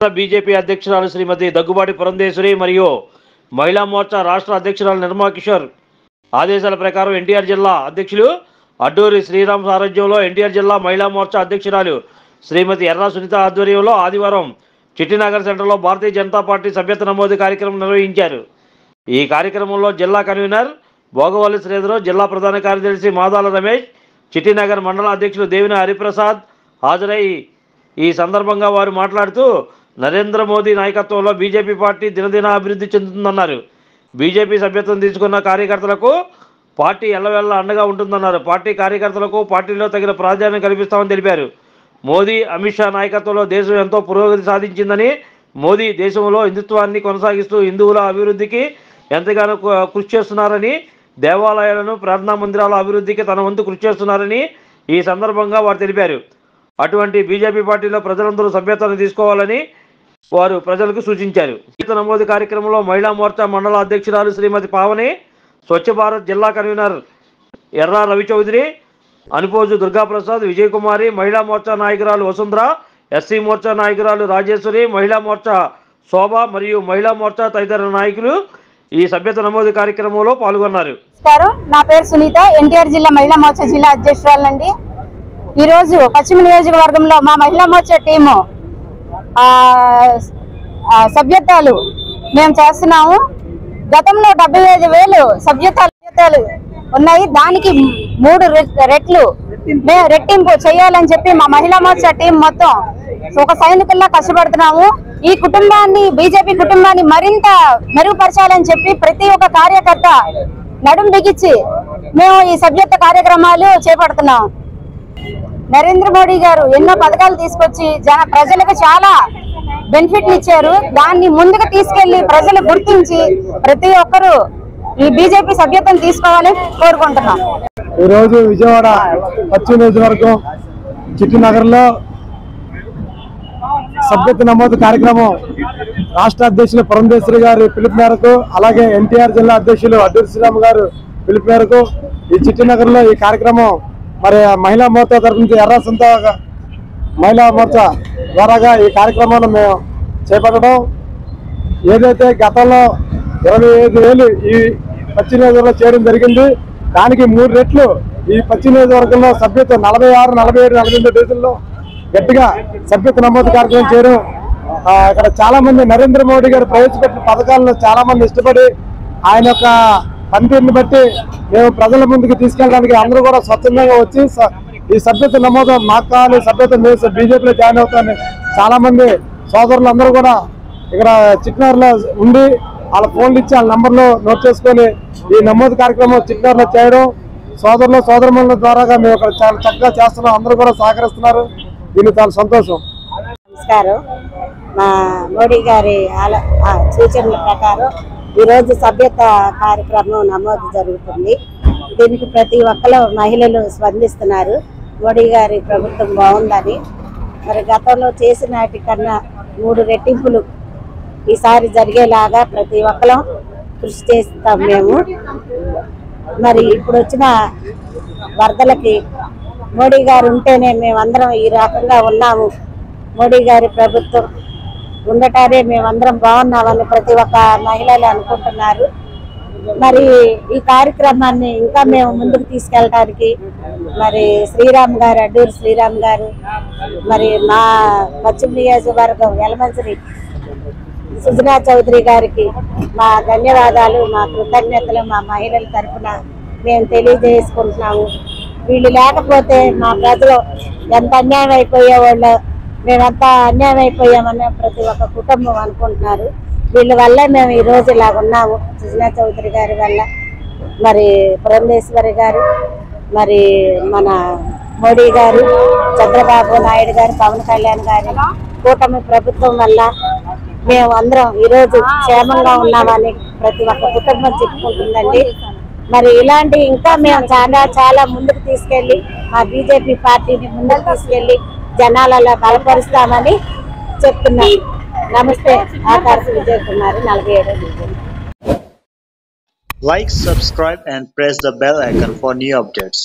BJP అధ్యక్షురాలు శ్రీమతి దగ్గుబాటి పురంధేశ్వరి మరియు మహిళా మోర్చా రాష్ట్ర అధ్యక్షురాలు నిర్మలా కిషోర్ ఆదేశాల ప్రకారం ఎన్టీఆర్ జిల్లా అధ్యక్షులు అడ్డూరి శ్రీరామ్ సారథ్యంలో ఎన్టీఆర్ జిల్లా మహిళా మోర్చా అధ్యక్షురాలు శ్రీమతి ఎర్రా సునీత ఆధ్వర్యంలో ఆదివారం చిట్టినగర్ సెంటర్లో భారతీయ జనతా పార్టీ సభ్యత్వ నమోదు కార్యక్రమం నిర్వహించారు. ఈ కార్యక్రమంలో జిల్లా కన్వీనర్ భోగవల్లి శ్రీధర్, జిల్లా ప్రధాన కార్యదర్శి మాదాల రమేష్, చిట్టినగర్ మండల అధ్యక్షులు దేవిన హరిప్రసాద్ హాజరై ఈ సందర్భంగా వారు మాట్లాడుతూ నరేంద్ర మోదీ నాయకత్వంలో బీజేపీ పార్టీ దినదిన అభివృద్ధి చెందుతుందన్నారు. బీజేపీ సభ్యత్వం తీసుకున్న కార్యకర్తలకు పార్టీ ఎల్లవెల్ల అండగా ఉంటుందన్నారు. పార్టీ కార్యకర్తలకు పార్టీలో తగిన ప్రాధాన్యం కల్పిస్తామని తెలిపారు. మోదీ, అమిత్ షా నాయకత్వంలో దేశం ఎంతో పురోగతి సాధించిందని, మోదీ దేశంలో హిందుత్వాన్ని కొనసాగిస్తూ హిందువుల అభివృద్ధికి ఎంతగానో కృషి చేస్తున్నారని, దేవాలయాలను, ప్రార్థనా మందిరాల అభివృద్ధికి తన వంతు కృషి చేస్తున్నారని ఈ సందర్భంగా వారు తెలిపారు. అటువంటి బీజేపీ పార్టీలో ప్రజలందరూ సభ్యత్వాన్ని తీసుకోవాలని వారు ప్రజలకు సూచించారు. సభ్యత్వ నమోదు కార్యక్రమంలో మహిళా మోర్చా మండల అధ్యక్షురాలు శ్రీమతి పావని, స్వచ్ఛ భారత్ జిల్లా కన్వీనర్ ఎర్రా రవిచౌదరి, అనుపోజు దుర్గాప్రసాద్, విజయకుమారి, మహిళా మోర్చా నాయకురాలు వసుంధర, ఎస్సీ మోర్చా నాయకురాలు రాజేశ్వరి, మహిళా మోర్చా శోభ మరియు మహిళా మోర్చా తదితర నాయకులు ఈ సభ్యత్వ నమోదు కార్యక్రమంలో పాల్గొన్నారు. నా పేరు సునీత, ఎన్టీఆర్ జిల్లా మహిళా మోర్చా జిల్లా అధ్యక్షురాలండి. ఈరోజు పశ్చిమ నియోజకవర్గంలో మా మహిళా మోర్చా టీము సభ్యత్వాలు మేము చేస్తున్నాము. గతంలో 75,000 సభ్యత్వాలు ఉన్నాయి. దానికి 3 రెట్లు రెట్టింపు చేయాలని చెప్పి మా మహిళా మోర్చా టీం మొత్తం ఒక సైనికుల్లా కష్టపడుతున్నాము. ఈ కుటుంబాన్ని, బీజేపీ కుటుంబాన్ని మరింత మెరుగుపరచాలని చెప్పి ప్రతి ఒక్క కార్యకర్త నడుం బిగించి మేము ఈ సభ్యత్వ కార్యక్రమాలు చేపడుతున్నాం. నరేంద్ర మోడీ గారు ఎన్నో పథకాలు తీసుకొచ్చి ప్రజలకు చాలా బెనిఫిట్లు ఇచ్చారు. దాన్ని ముందుకు తీసుకెళ్లి ప్రజలు గుర్తించి ప్రతి ఒక్కరూ ఈ బీజేపీ సభ్యత్వం తీసుకోవాలని కోరుకుంటున్నాం. ఈరోజు విజయవాడ పశ్చిమ నియోజకవర్గం చిట్టినగర్లో సభ్యత్వ నమోదు కార్యక్రమం రాష్ట్ర అధ్యక్షులు పురంధేశ్వరి గారి పిలుపు మేరకు, అలాగే ఎన్టీఆర్ జిల్లా అధ్యక్షులు అడ్డూరి శ్రీరామ్ గారు పిలుపు మేరకు ఈ చిట్టినగర్లో ఈ కార్యక్రమం మరి మహిళా మోర్చా తరఫు నుంచి ఎర్ర సొంత మహిళా మోర్చా ద్వారాగా ఈ కార్యక్రమాన్ని మేము చేపట్టడం, ఏదైతే గతంలో 25,000 ఈ పశ్చిమ నియోజకవర్గంలో చేయడం జరిగింది, దానికి 3 రెట్లు ఈ పశ్చిమ నియోజకవర్గంలో సభ్యత్వం 46, 47, 48 డేసుల్లో గట్టిగా సభ్యత్వ నమోదు కార్యక్రమం చేయడం. ఇక్కడ చాలా మంది నరేంద్ర మోడీ గారు ప్రవేశపెట్టిన పథకాలను చాలా మంది ఇష్టపడి ఆయన యొక్క పనితీరుని బట్టి మేము ప్రజల ముందుకు తీసుకెళ్ళడానికి అందరూ కూడా స్వచ్ఛందంగా వచ్చి ఈ సభ్యత్వ నమోదు మాకు కావాలి, సభ్యత్వం చేసి బీజేపీలో జాయిన్ అవుతామని చాలా మంది సోదరులు అందరూ కూడా ఇక్కడ చిట్నగర్లో ఉండి వాళ్ళ ఫోన్లు ఇచ్చి వాళ్ళ నంబర్లో నోట్ చేసుకొని ఈ నమోదు కార్యక్రమం చిట్నగర్లో చేయడం, సోదరులు సోదరుల ద్వారాగా మేము ఇక్కడ చాలా చక్కగా చేస్తున్నాం. అందరూ కూడా సహకరిస్తున్నారు. దీనికి చాలా సంతోషం. నమస్కారం. మా మోడీ గారి సూచనల ప్రకారం ఈరోజు సభ్యత్వ కార్యక్రమం నమోదు జరుగుతుంది. దీనికి ప్రతి ఒక్కరు మహిళలు స్పందిస్తున్నారు. మోడీ గారి ప్రభుత్వం బాగుందని, మరి గతంలో చేసిన వాటికన్నా 3 రెట్టింపులు ఈసారి జరిగేలాగా ప్రతి ఒక్కరం కృషి చేస్తాం మేము. మరి ఇప్పుడు వచ్చిన వరదలకి మోడీ గారు ఉంటేనే మేమందరం ఈ రకంగా ఉన్నాము. మోడీ గారి ప్రభుత్వం ఉండటానే మేమందరం బాగున్నామని ప్రతి ఒక్క మహిళలు అనుకుంటున్నారు. మరి ఈ కార్యక్రమాన్ని ఇంకా మేము ముందుకు తీసుకెళ్ళడానికి మరి అడ్డూరి శ్రీరామ్ గారు, మరి మా పశ్చిమ నియోజకవర్గం యలమంచిలి సుజనా చౌదరి గారికి మా ధన్యవాదాలు, మా కృతజ్ఞతలు మా మహిళల తరఫున మేము తెలియజేసుకుంటున్నాము. వీళ్ళు లేకపోతే మా ప్రజలు ఎంత అన్యాయం అయిపోయేవాళ్ళు, మేమంతా అన్యాయం అయిపోయామని ప్రతి ఒక్క కుటుంబం అనుకుంటున్నారు. వీళ్ళ వల్ల మేము ఈరోజు ఇలా ఉన్నాము. సుజనా చౌదరి గారి వల్ల, మరి పురంధేశ్వరి గారు, మరి మన మోడీ గారు, చంద్రబాబు నాయుడు గారు, పవన్ కళ్యాణ్ గారి కూటమి ప్రభుత్వం వల్ల మేము అందరం ఈరోజు క్షేమంగా ఉన్నామని ప్రతి ఒక్క కుటుంబం చెప్పుకుంటుందండి. మరి ఇలాంటి ఇంకా మేము చాలా ముందుకు తీసుకెళ్ళి మా బీజేపీ పార్టీని ముందుకు తీసుకెళ్ళి జనాలలో బలపరుస్తామని చెప్తున్నాను. నమస్తే. ఆకాశ Vijay Kumar, 47. Like, subscribe and press the bell icon for new updates.